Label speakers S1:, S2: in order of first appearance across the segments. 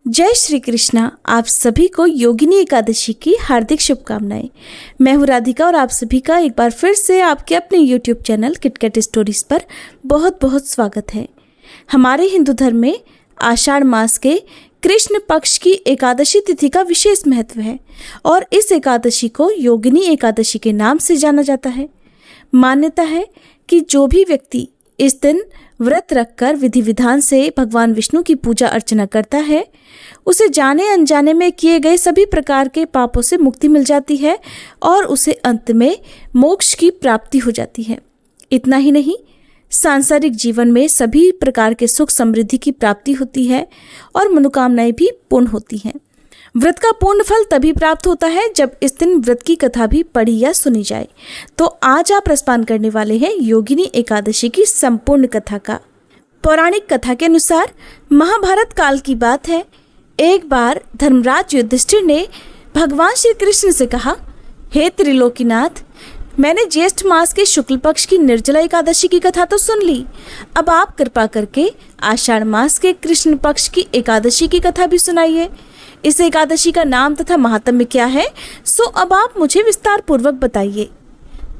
S1: जय श्री कृष्णा। आप सभी को योगिनी एकादशी की हार्दिक शुभकामनाएं। मैं हूं राधिका और आप सभी का एक बार फिर से आपके अपने यूट्यूब चैनल किटकैट स्टोरीज पर बहुत बहुत स्वागत है। हमारे हिंदू धर्म में आषाढ़ मास के कृष्ण पक्ष की एकादशी तिथि का विशेष महत्व है और इस एकादशी को योगिनी एकादशी के नाम से जाना जाता है। मान्यता है कि जो भी व्यक्ति इस दिन व्रत रखकर विधि विधान से भगवान विष्णु की पूजा अर्चना करता है, उसे जाने अनजाने में किए गए सभी प्रकार के पापों से मुक्ति मिल जाती है और उसे अंत में मोक्ष की प्राप्ति हो जाती है। इतना ही नहीं, सांसारिक जीवन में सभी प्रकार के सुख समृद्धि की प्राप्ति होती है और मनोकामनाएं भी पूर्ण होती हैं। व्रत का पूर्ण फल तभी प्राप्त होता है जब इस दिन व्रत की कथा भी पढ़ी या सुनी जाए। तो आज आप रसपान करने वाले हैं योगिनी एकादशी की संपूर्ण कथा का। पौराणिक कथा के अनुसार महाभारत काल की बात है। एक बार धर्मराज युधिष्ठिर ने भगवान श्री कृष्ण से कहा, हे त्रिलोकीनाथ, मैंने ज्येष्ठ मास के शुक्ल पक्ष की निर्जला एकादशी की कथा तो सुन ली, अब आप कृपा करके आषाढ़ मास के कृष्ण पक्ष की एकादशी की कथा भी सुनाइए। इस एकादशी का नाम तथा महात्म्य क्या है, सो अब आप मुझे विस्तार पूर्वक बताइए।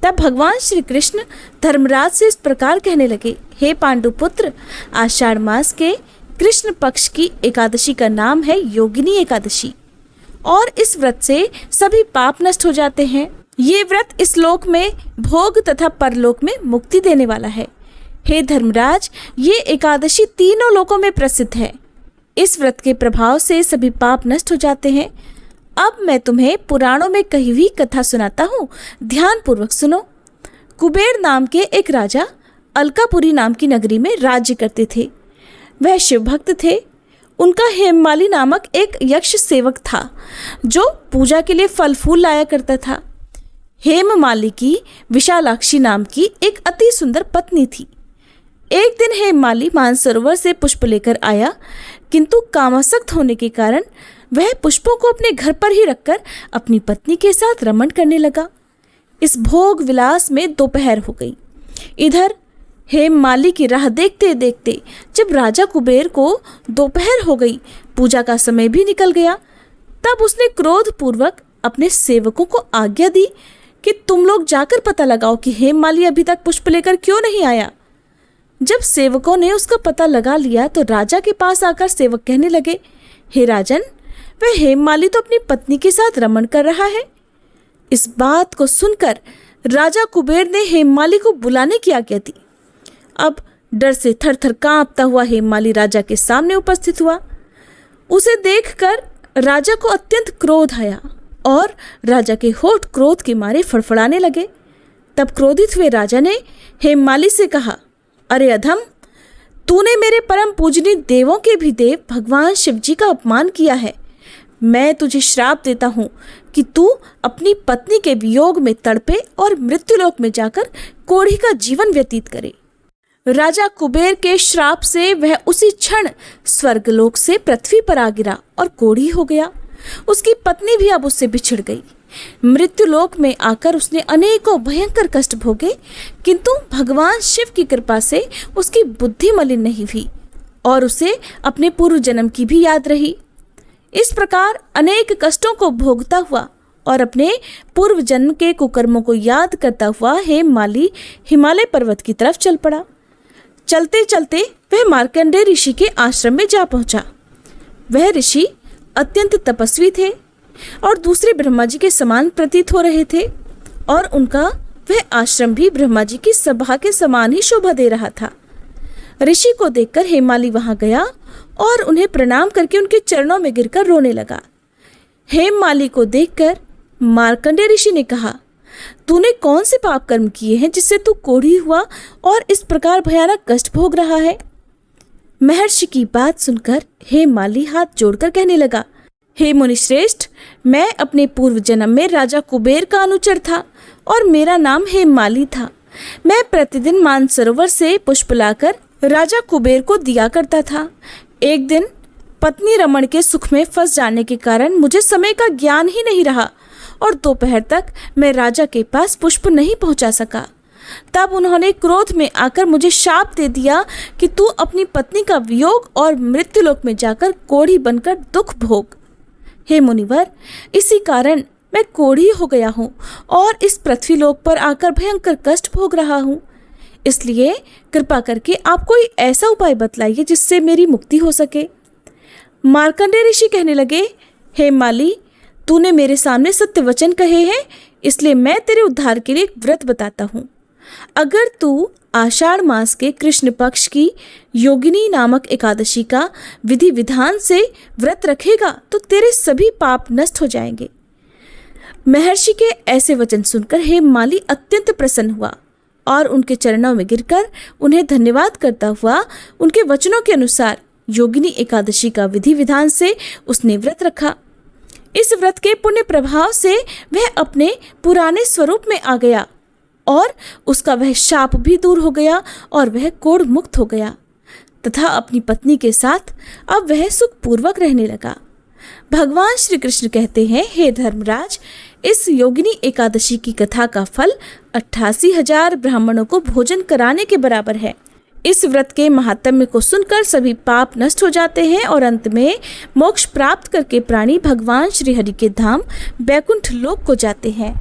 S1: तब भगवान श्री कृष्ण धर्मराज से इस प्रकार कहने लगे, हे पांडुपुत्र, आषाढ़ मास के कृष्ण पक्ष की एकादशी का नाम है योगिनी एकादशी और इस व्रत से सभी पाप नष्ट हो जाते हैं। ये व्रत इस लोक में भोग तथा परलोक में मुक्ति देने वाला है। हे धर्मराज, ये एकादशी तीनों लोकों में प्रसिद्ध है। इस व्रत के प्रभाव से सभी पाप नष्ट हो जाते हैं। अब मैं तुम्हें पुराणों में कही हुई कथा सुनाता हूँ, ध्यान पूर्वक सुनो। कुबेर नाम के एक राजा अलकापुरी नाम की नगरी में राज्य करते थे। वह शिव भक्त थे। उनका हेममाली नामक एक यक्ष सेवक था जो पूजा के लिए फल फूल लाया करता था। हेममाली की विशालाक्षी नाम की एक अति सुंदर पत्नी थी। एक दिन हेममाली मानसरोवर से पुष्प लेकर आया, किंतु कामासक्त होने के कारण वह पुष्पों को अपने घर पर ही रखकर अपनी पत्नी के साथ रमण करने लगा। इस भोग विलास में दोपहर हो गई। इधर हेममाली की राह देखते देखते जब राजा कुबेर को दोपहर हो गई, पूजा का समय भी निकल गया, तब उसने क्रोध पूर्वक अपने सेवकों को आज्ञा दी कि तुम लोग जाकर पता लगाओ कि हेममाली अभी तक पुष्प लेकर क्यों नहीं आया। जब सेवकों ने उसका पता लगा लिया तो राजा के पास आकर सेवक कहने लगे, हे राजन, वह हेममाली तो अपनी पत्नी के साथ रमण कर रहा है। इस बात को सुनकर राजा कुबेर ने हेममाली को बुलाने की आज्ञा दी। अब डर से थर-थर कांपता हुआ हेममाली राजा के सामने उपस्थित हुआ। उसे देखकर राजा को अत्यंत क्रोध आया और राजा के होठ क्रोध के मारे फड़फड़ाने लगे। तब क्रोधित हुए राजा ने हेममाली से कहा, अरे अधम, तूने मेरे परम पूजनीय देवों के भी देव भगवान शिव जी का अपमान किया है। मैं तुझे श्राप देता हूँ कि तू अपनी पत्नी के वियोग में तड़पे और मृत्युलोक में जाकर कोढ़ी का जीवन व्यतीत करे। राजा कुबेर के श्राप से वह उसी क्षण स्वर्गलोक से पृथ्वी पर आ गिरा और कोढ़ी हो गया। उसकी पत्नी भी अब उससे बिछड़ गई। मृत्युलोक में आकर उसने अनेकों भयंकर कष्ट भोगे, किंतु भगवान शिव की कृपा से उसकी बुद्धि मलिन नहीं हुई और उसे अपने पूर्व जन्म की भी याद रही। इस प्रकार अनेक कष्टों को भोगता हुआ और अपने पूर्व जन्म के कुकर्मों को याद करता हुआ हेममाली हिमालय पर्वत की तरफ चल पड़ा। चलते चलते वह मार्कंडेय ऋषि के आश्रम में जा पहुंचा। वह ऋषि अत्यंत तपस्वी थे और दूसरे ब्रह्मा जी के समान प्रतीत हो रहे थे और उनका वह आश्रम भी ब्रह्मा जी की सभा के समान ही शोभा दे रहा था। ऋषि को देखकर हेममाली वहां गया और उन्हें प्रणाम करके उनके चरणों में गिरकर रोने लगा। हेममाली को देखकर मार्कंडेय ऋषि ने कहा, तूने कौन से पाप कर्म किए हैं जिससे तू कोढ़ी हुआ और इस प्रकार भयानक कष्ट भोग रहा है। महर्षि की बात सुनकर हेममाली हाथ जोड़कर कहने लगा, हे मुनिश्रेष्ठ, मैं अपने पूर्व जन्म में राजा कुबेर का अनुचर था और मेरा नाम हेममाली था। मैं प्रतिदिन मानसरोवर से पुष्प लाकर राजा कुबेर को दिया करता था। एक दिन पत्नी रमण के सुख में फंस जाने के कारण मुझे समय का ज्ञान ही नहीं रहा और दोपहर तक मैं राजा के पास पुष्प नहीं पहुंचा सका। तब उन्होंने क्रोध में आकर मुझे शाप दे दिया कि तू अपनी पत्नी का वियोग और मृत्युलोक में जाकर कोढ़ी बनकर दुख भोग। हे मुनिवर, इसी कारण मैं कोढ़ी हो गया हूँ और इस पृथ्वीलोक पर आकर भयंकर कष्ट भोग रहा हूँ। इसलिए कृपा करके आप कोई ऐसा उपाय बतलाइए जिससे मेरी मुक्ति हो सके। मार्कंडेय ऋषि कहने लगे, हे माली, तूने मेरे सामने सत्य वचन कहे हैं, इसलिए मैं तेरे उद्धार के लिए एक व्रत बताता हूँ। अगर तू आषाढ़ मास के कृष्ण पक्ष की योगिनी नामक एकादशी का विधि विधान से व्रत रखेगा तो तेरे सभी पाप नष्ट हो जाएंगे। महर्षि के ऐसे वचन सुनकर हेममाली अत्यंत प्रसन्न हुआ और उनके चरणों में गिरकर उन्हें धन्यवाद करता हुआ उनके वचनों के अनुसार योगिनी एकादशी का विधि विधान से उसने व्रत रखा। इस व्रत के पुण्य प्रभाव से वह अपने पुराने स्वरूप में आ गया और उसका वह शाप भी दूर हो गया और वह कोढ़ मुक्त हो गया तथा अपनी पत्नी के साथ अब वह सुखपूर्वक रहने लगा। भगवान श्री कृष्ण कहते हैं, हे धर्मराज, इस योगिनी एकादशी की कथा का फल 88,000 ब्राह्मणों को भोजन कराने के बराबर है। इस व्रत के महात्म्य को सुनकर सभी पाप नष्ट हो जाते हैं और अंत में मोक्ष प्राप्त करके प्राणी भगवान श्री हरि के धाम बैकुंठ लोक को जाते हैं।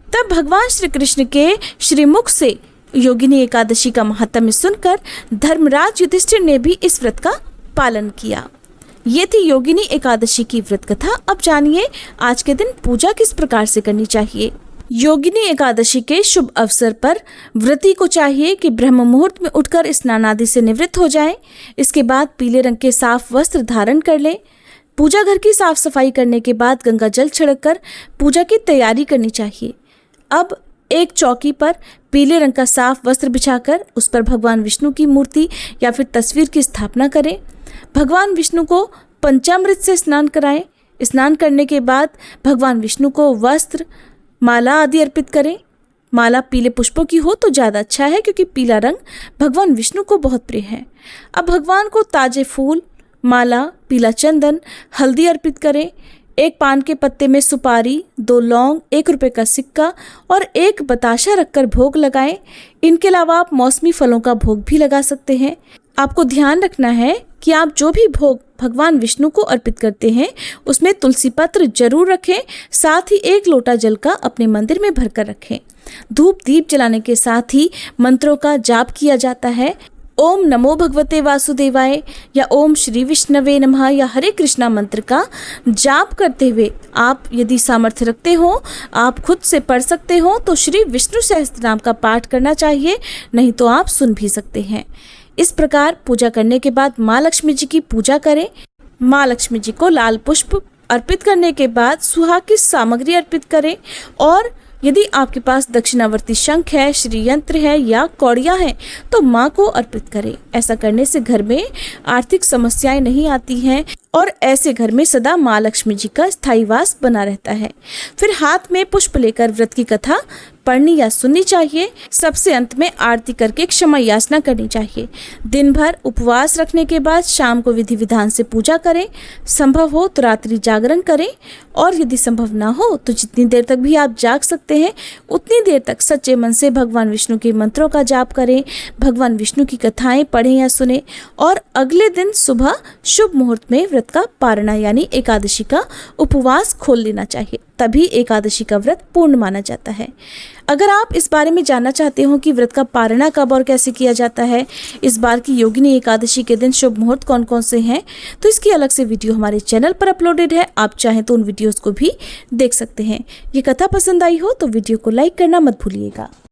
S1: तब भगवान श्री कृष्ण के श्रीमुख से योगिनी एकादशी का महात्म्य सुनकर धर्मराज युधिष्ठिर ने भी इस व्रत का पालन किया। ये थी योगिनी एकादशी की व्रत कथा। अब जानिए आज के दिन पूजा किस प्रकार से करनी चाहिए। योगिनी एकादशी के शुभ अवसर पर व्रती को चाहिए कि ब्रह्म मुहूर्त में उठकर स्नान आदि से निवृत्त हो जाएं। इसके बाद पीले रंग के साफ वस्त्र धारण कर लें। पूजा घर की साफ सफाई करने के बाद गंगा जल छिड़ककर पूजा की तैयारी करनी चाहिए। अब एक चौकी पर पीले रंग का साफ वस्त्र बिछाकर उस पर भगवान विष्णु की मूर्ति या फिर तस्वीर की स्थापना करें। भगवान विष्णु को पंचामृत से स्नान कराएं। स्नान करने के बाद भगवान विष्णु को वस्त्र, माला आदि अर्पित करें। माला पीले पुष्पों की हो तो ज़्यादा अच्छा है क्योंकि पीला रंग भगवान विष्णु को बहुत प्रिय है। अब भगवान को ताजे फूल, माला, पीला चंदन, हल्दी अर्पित करें। एक पान के पत्ते में सुपारी, 2 लौंग, 1 रुपये का सिक्का और 1 बताशा रखकर भोग लगाएं। इनके अलावा आप मौसमी फलों का भोग भी लगा सकते हैं। आपको ध्यान रखना है कि आप जो भी भोग भगवान विष्णु को अर्पित करते हैं उसमें तुलसी पत्र जरूर रखें। साथ ही 1 लोटा जल का अपने मंदिर में भरकर रखें। धूप दीप जलाने के साथ ही मंत्रों का जाप किया जाता है। ओम नमो भगवते वासुदेवाय या ओम श्री विष्णवे नमः या हरे कृष्णा मंत्र का जाप करते हुए आप यदि सामर्थ्य रखते हो, आप खुद से पढ़ सकते हो तो श्री विष्णु सहस्त्रनाम का पाठ करना चाहिए, नहीं तो आप सुन भी सकते हैं। इस प्रकार पूजा करने के बाद माँ लक्ष्मी जी की पूजा करें। माँ लक्ष्मी जी को लाल पुष्प अर्पित करने के बाद सुहाग की सामग्री अर्पित करें और यदि आपके पास दक्षिणावर्ती शंख है, श्री यंत्र है या कौड़ियाँ हैं तो माँ को अर्पित करें। ऐसा करने से घर में आर्थिक समस्याएं नहीं आती हैं और ऐसे घर में सदा माँ लक्ष्मी जी का स्थायी वास बना रहता है। फिर हाथ में पुष्प लेकर व्रत की कथा पढ़नी या सुननी चाहिए। सबसे अंत में आरती करके क्षमा याचना करनी चाहिए। दिन भर उपवास रखने के बाद शाम को विधि विधान से पूजा करें। संभव हो तो रात्रि जागरण करें और यदि संभव ना हो तो जितनी देर तक भी आप जाग सकते हैं उतनी देर तक सच्चे मन से भगवान विष्णु के मंत्रों का जाप करें, भगवान विष्णु की कथाएं पढ़ें या सुने और अगले दिन सुबह शुभ मुहूर्त में व्रत का पारणा यानी एकादशी का उपवास खोल लेना चाहिए। तभी एकादशी का व्रत पूर्ण माना जाता है। अगर आप इस बारे में जानना चाहते हो कि व्रत का पारणा कब और कैसे किया जाता है, इस बार की योगिनी एकादशी के दिन शुभ मुहूर्त कौन कौन से हैं, तो इसकी अलग से वीडियो हमारे चैनल पर अपलोडेड है। आप चाहें तो उन वीडियोस को भी देख सकते हैं। ये कथा पसंद आई हो तो वीडियो को लाइक करना मत भूलिएगा।